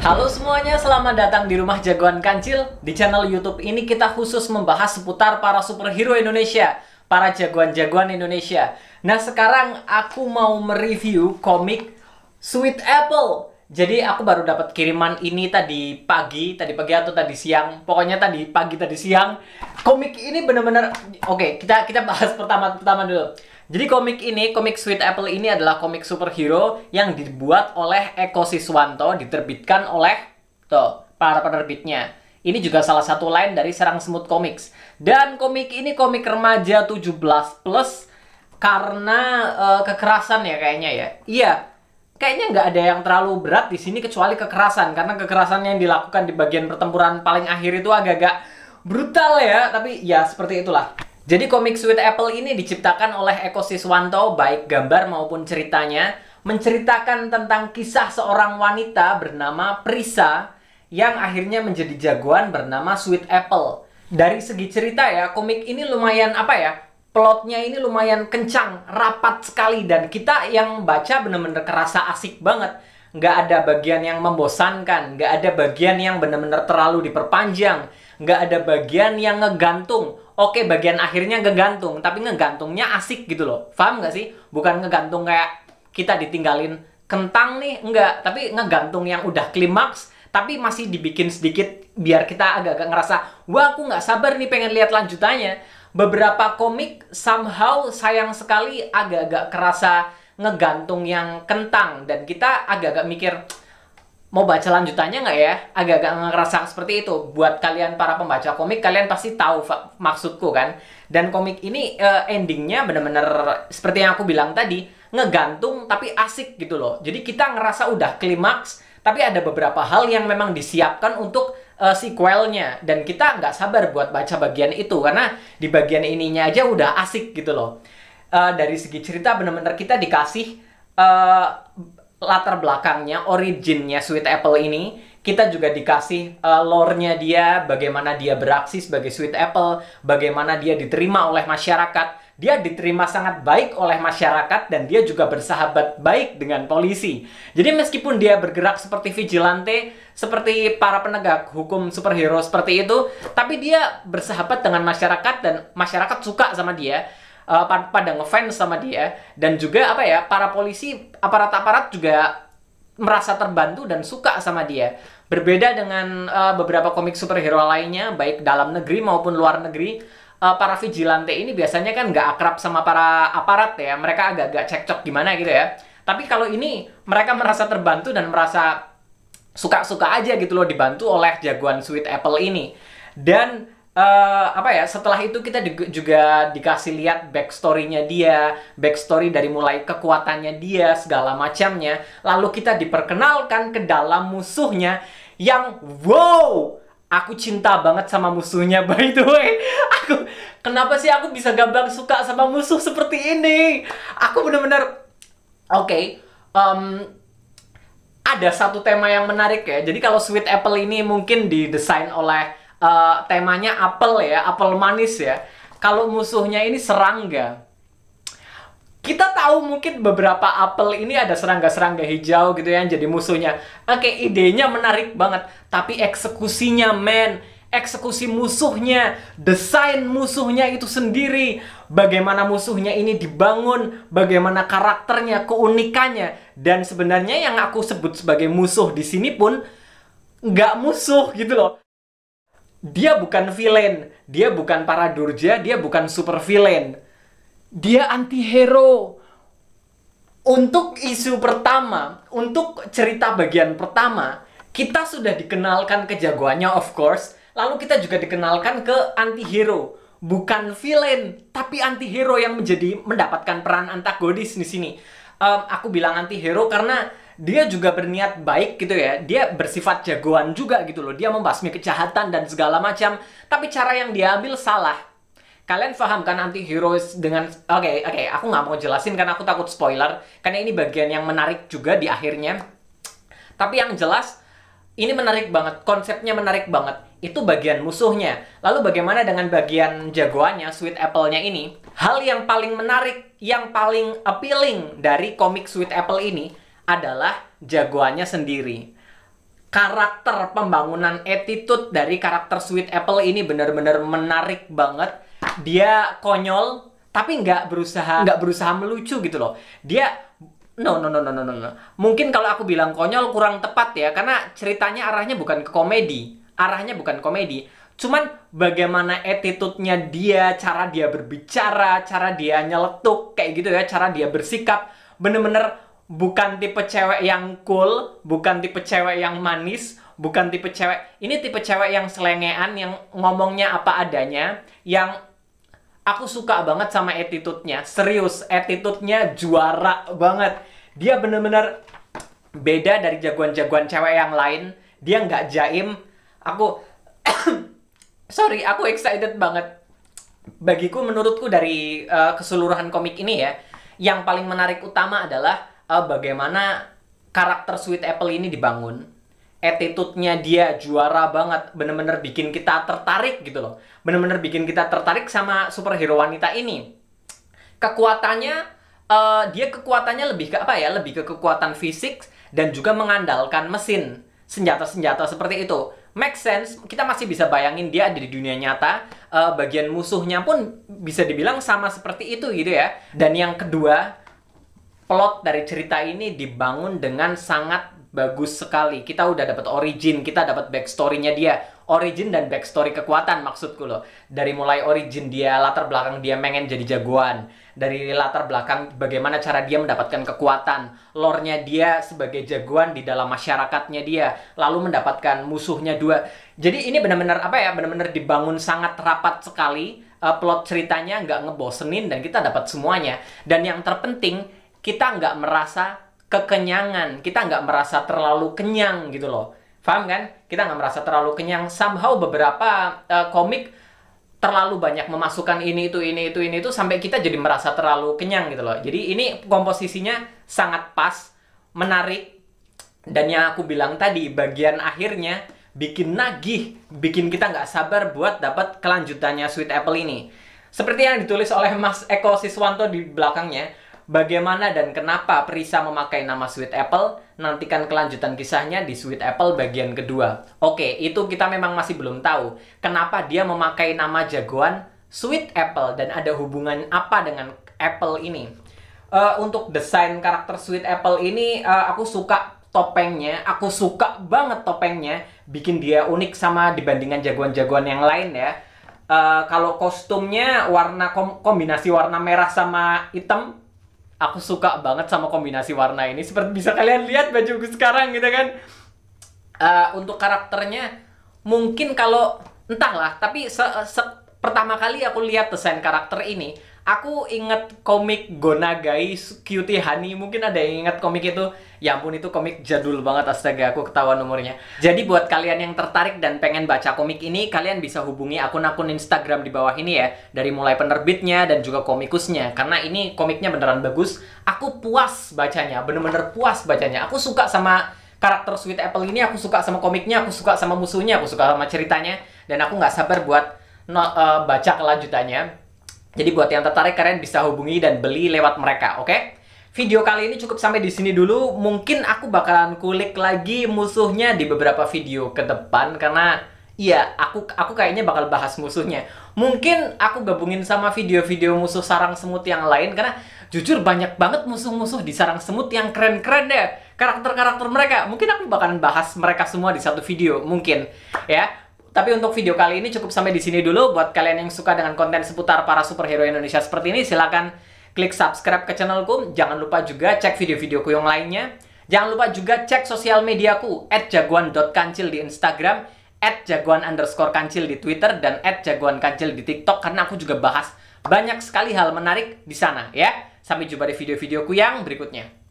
Halo semuanya, selamat datang di Rumah Jagoan Kancil. Di channel YouTube ini kita khusus membahas seputar para superhero Indonesia, para jagoan-jagoan Indonesia. Nah, sekarang aku mau mereview komik Sweet Apple. Jadi aku baru dapat kiriman ini tadi pagi atau tadi siang. Pokoknya tadi pagi tadi siang. Komik ini bener-bener oke, kita bahas pertama dulu. Jadi komik Sweet Apple ini adalah komik superhero yang dibuat oleh Eko Siswanto, diterbitkan oleh para penerbitnya. Ini juga salah satu line dari Serang Semut Comics. Dan komik ini komik remaja 17+ karena kekerasan ya kayaknya ya. Iya. Kayaknya nggak ada yang terlalu berat di sini kecuali kekerasan, karena kekerasan yang dilakukan di bagian pertempuran paling akhir itu agak-agak brutal ya, tapi ya seperti itulah. Jadi komik Sweet Apple ini diciptakan oleh Eko Siswanto, baik gambar maupun ceritanya, menceritakan tentang kisah seorang wanita bernama Prisa yang akhirnya menjadi jagoan bernama Sweet Apple. Dari segi cerita ya, komik ini lumayan plotnya ini lumayan kencang, rapat sekali, dan kita yang baca bener-bener kerasa asik banget. Nggak ada bagian yang membosankan, nggak ada bagian yang bener-bener terlalu diperpanjang, nggak ada bagian yang ngegantung. Oke, bagian akhirnya ngegantung, tapi ngegantungnya asik gitu loh. Paham nggak sih? Bukan ngegantung kayak kita ditinggalin kentang nih, enggak. Tapi ngegantung yang udah klimaks, tapi masih dibikin sedikit biar kita agak-agak ngerasa, wah aku nggak sabar nih pengen lihat lanjutannya. Beberapa komik somehow sayang sekali agak-agak kerasa ngegantung yang kentang, dan kita agak-agak mikir, mau baca lanjutannya nggak ya? Agak-agak ngerasa seperti itu. Buat kalian para pembaca komik, kalian pasti tahu maksudku kan? Dan komik ini endingnya bener-bener seperti yang aku bilang tadi, ngegantung tapi asik gitu loh. Jadi kita ngerasa udah klimaks, tapi ada beberapa hal yang memang disiapkan untuk sequelnya. Dan kita nggak sabar buat baca bagian itu, karena di bagian ininya aja udah asik gitu loh. Dari segi cerita bener-bener kita dikasih latar belakangnya, originnya Sweet Apple ini. Kita juga dikasih lore-nya dia, bagaimana dia beraksi sebagai Sweet Apple, bagaimana dia diterima oleh masyarakat. Dia diterima sangat baik oleh masyarakat, dan dia juga bersahabat baik dengan polisi. Jadi meskipun dia bergerak seperti vigilante, seperti para penegak hukum superhero seperti itu, tapi dia bersahabat dengan masyarakat, dan masyarakat suka sama dia. Pada ngefans sama dia, dan juga para polisi, aparat-aparat juga merasa terbantu dan suka sama dia. Berbeda dengan beberapa komik superhero lainnya, baik dalam negeri maupun luar negeri, para vigilante ini biasanya kan nggak akrab sama para aparat ya, mereka agak-agak cekcok gimana gitu ya. Tapi kalau ini mereka merasa terbantu dan merasa suka-suka aja gitu loh, dibantu oleh jagoan Sweet Apple ini. Dan setelah itu kita juga dikasih lihat backstory-nya dia, backstory dari mulai kekuatannya dia, segala macamnya. Lalu kita diperkenalkan ke dalam musuhnya yang wow, aku cinta banget sama musuhnya, by the way. Kenapa sih aku bisa gampang suka sama musuh seperti ini? Aku bener-bener ada satu tema yang menarik ya. Jadi kalau Sweet Apple ini mungkin didesain oleh temanya apel ya, apel manis ya. Kalau musuhnya ini serangga. Kita tahu mungkin beberapa apel ini ada serangga-serangga hijau gitu ya, yang jadi musuhnya. Oke, idenya menarik banget. Tapi eksekusinya, eksekusi musuhnya, desain musuhnya itu sendiri, bagaimana musuhnya ini dibangun, bagaimana karakternya, keunikannya. Dan sebenarnya yang aku sebut sebagai musuh di sini pun nggak musuh gitu loh. Dia bukan villain, dia bukan para durja, dia bukan super villain. Dia anti-hero. Untuk isu pertama, untuk cerita bagian pertama, kita sudah dikenalkan kejagoannya of course, lalu kita juga dikenalkan ke anti-hero. Bukan villain, tapi anti-hero yang mendapatkan peran antagonis di sini. Aku bilang anti-hero karena dia juga berniat baik gitu ya. Dia bersifat jagoan juga gitu loh. Dia membasmi kejahatan dan segala macam. Tapi cara yang dia ambil salah. Kalian paham kan anti-hero dengan... Oke, aku nggak mau jelasin karena aku takut spoiler. Karena ini bagian yang menarik juga di akhirnya. Tapi yang jelas, ini menarik banget. Konsepnya menarik banget. Itu bagian musuhnya. Lalu bagaimana dengan bagian jagoannya, Sweet Apple-nya ini? Hal yang paling menarik, yang paling appealing dari komik Sweet Apple ini adalah jagoannya sendiri. karakter pembangunan attitude dari karakter Sweet Apple ini benar-benar menarik banget. Dia konyol tapi nggak berusaha melucu gitu loh. Dia no. Mungkin kalau aku bilang konyol kurang tepat ya, karena ceritanya arahnya bukan ke komedi. Cuman bagaimana attitude-nya dia, cara dia berbicara, cara dia nyeletuk kayak gitu ya, cara dia bersikap, bener-bener bukan tipe cewek yang cool, bukan tipe cewek yang manis, bukan tipe cewek, ini tipe cewek yang selengean, yang ngomongnya apa adanya, yang aku suka banget sama attitude-nya. Serius, attitude-nya juara banget. Dia bener-bener beda dari jagoan-jagoan cewek yang lain. Dia nggak jaim. Aku aku excited banget. Bagiku, menurutku dari keseluruhan komik ini ya, yang paling menarik utama adalah bagaimana karakter Sweet Apple ini dibangun. Attitude-nya dia juara banget, bener-bener bikin kita tertarik gitu loh. Bener-bener bikin kita tertarik sama superhero wanita ini. Kekuatannya, dia kekuatannya lebih ke apa ya? Lebih ke kekuatan fisik dan juga mengandalkan mesin, senjata-senjata seperti itu. Make sense, kita masih bisa bayangin dia ada di dunia nyata. Bagian musuhnya pun bisa dibilang sama seperti itu gitu ya. Dan yang kedua, plot dari cerita ini dibangun dengan sangat bagus sekali. Kita udah dapat origin, kita dapat backstory-nya dia. Origin dan backstory kekuatan maksudku loh. Dari mulai origin dia, latar belakang dia pengen jadi jagoan. Dari latar belakang bagaimana cara dia mendapatkan kekuatan. Lore-nya dia sebagai jagoan di dalam masyarakatnya dia. Lalu mendapatkan musuhnya dua. Jadi ini benar-benar apa ya, benar-benar dibangun sangat rapat sekali. Plot ceritanya nggak ngebosenin dan kita dapat semuanya. Dan yang terpenting, kita nggak merasa kekenyangan, kita nggak merasa terlalu kenyang gitu loh. Paham kan? Kita nggak merasa terlalu kenyang. Somehow beberapa komik terlalu banyak memasukkan ini itu sampai kita jadi merasa terlalu kenyang gitu loh. Jadi ini komposisinya sangat pas, menarik, dan yang aku bilang tadi, bagian akhirnya bikin nagih, bikin kita nggak sabar buat dapat kelanjutannya Sweet Apple ini. Seperti yang ditulis oleh Mas Eko Siswanto di belakangnya, bagaimana dan kenapa Prisa memakai nama Sweet Apple? Nantikan kelanjutan kisahnya di Sweet Apple bagian kedua. Oke, itu kita memang masih belum tahu. Kenapa dia memakai nama jagoan Sweet Apple dan ada hubungan apa dengan Apple ini? Untuk desain karakter Sweet Apple ini, aku suka topengnya. Aku suka banget topengnya. Bikin dia unik sama dibandingkan jagoan-jagoan yang lain ya. Kalau kostumnya warna kombinasi warna merah sama hitam, aku suka banget sama kombinasi warna ini. Seperti bisa kalian lihat bajuku sekarang gitu kan. Untuk karakternya, mungkin kalau entahlah, tapi pertama kali aku lihat desain karakter ini, aku inget komik Go Nagai Cutie Honey. Mungkin ada yang inget komik itu. Ya ampun, itu komik jadul banget, astaga, aku ketahuan umurnya. Jadi buat kalian yang tertarik dan pengen baca komik ini, kalian bisa hubungi akun-akun Instagram di bawah ini ya. Dari mulai penerbitnya dan juga komikusnya. Karena ini komiknya beneran bagus. Aku puas bacanya, bener-bener puas bacanya. Aku suka sama karakter Sweet Apple ini, aku suka sama komiknya, aku suka sama musuhnya, aku suka sama ceritanya. Dan aku nggak sabar buat baca kelanjutannya. Jadi buat yang tertarik, kalian bisa hubungi dan beli lewat mereka, oke? Video kali ini cukup sampai di sini dulu. Mungkin aku bakalan kulik lagi musuhnya di beberapa video ke depan, karena iya, aku kayaknya bakal bahas musuhnya. Mungkin aku gabungin sama video-video musuh sarang semut yang lain, karena jujur banyak banget musuh-musuh di sarang semut yang keren-keren deh. Karakter-karakter mereka. Mungkin aku bakalan bahas mereka semua di satu video, mungkin ya. Tapi untuk video kali ini cukup sampai di sini dulu. Buat kalian yang suka dengan konten seputar para superhero Indonesia seperti ini, silakan klik subscribe ke channelku. Jangan lupa juga cek video-videoku yang lainnya. Jangan lupa juga cek sosial mediaku, @jagoan.kancil di Instagram, @jagoan_kancil di Twitter, dan @jagoankancil di TikTok, karena aku juga bahas banyak sekali hal menarik di sana ya. Sampai jumpa di video-videoku yang berikutnya.